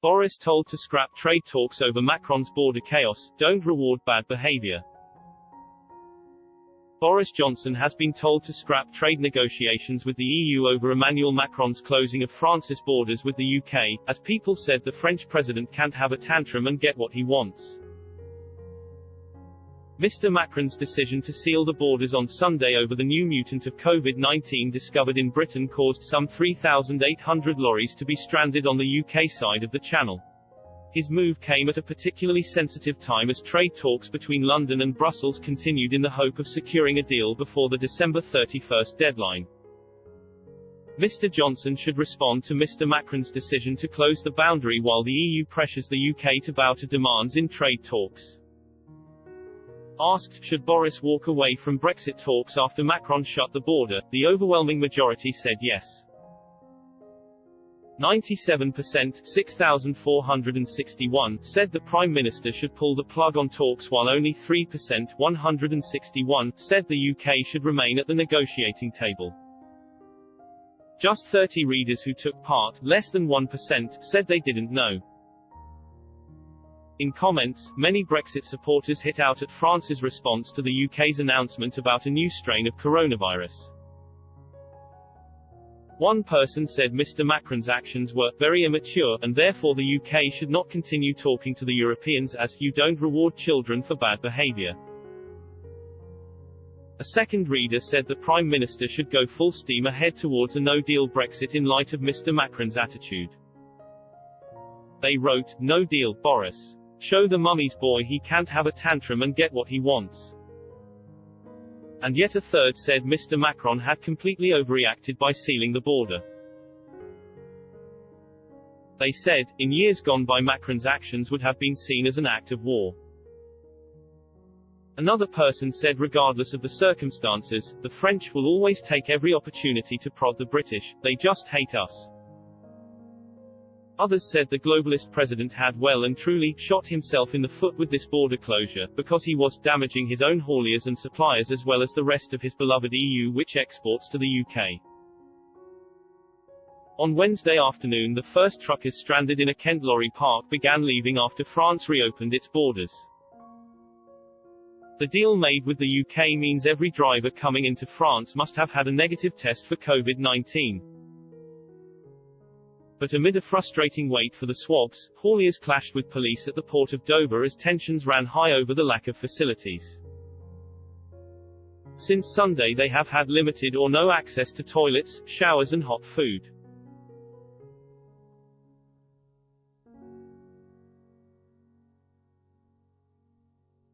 Boris told to scrap trade talks over Macron's border chaos, don't reward bad behaviour. Boris Johnson has been told to scrap trade negotiations with the EU over Emmanuel Macron's closing of France's borders with the UK, as People said the French president can't have a tantrum and get what he wants. Mr. Macron's decision to seal the borders on Sunday over the new mutant of COVID-19 discovered in Britain caused some 3,800 lorries to be stranded on the UK side of the Channel. His move came at a particularly sensitive time as trade talks between London and Brussels continued in the hope of securing a deal before the December 31st deadline. Mr. Johnson should respond to Mr. Macron's decision to close the boundary while the EU pressures the UK to bow to demands in trade talks. Asked, should Boris walk away from Brexit talks after Macron shut the border, the overwhelming majority said yes. 97%, 6,461, said the Prime Minister should pull the plug on talks, while only 3%, 161, said the UK should remain at the negotiating table. Just 30 readers who took part, less than 1%, said they didn't know. In comments, many Brexit supporters hit out at France's response to the UK's announcement about a new strain of coronavirus. One person said Mr. Macron's actions were very immature, and therefore the UK should not continue talking to the Europeans as you don't reward children for bad behaviour. A second reader said the Prime Minister should go full steam ahead towards a no-deal Brexit in light of Mr. Macron's attitude. They wrote, "No deal, Boris. Show the mummy's boy he can't have a tantrum and get what he wants." And yet a third said Mr. Macron had completely overreacted by sealing the border. They said, in years gone by Macron's actions would have been seen as an act of war. Another person said regardless of the circumstances, the French will always take every opportunity to prod the British, they just hate us. Others said the globalist president had well and truly shot himself in the foot with this border closure, because he was damaging his own hauliers and suppliers as well as the rest of his beloved EU, which exports to the UK. On Wednesday afternoon, the first truckers stranded in a Kent lorry park began leaving after France reopened its borders. The deal made with the UK means every driver coming into France must have had a negative test for COVID-19. But amid a frustrating wait for the swabs, hauliers clashed with police at the port of Dover as tensions ran high over the lack of facilities. Since Sunday they have had limited or no access to toilets, showers and hot food.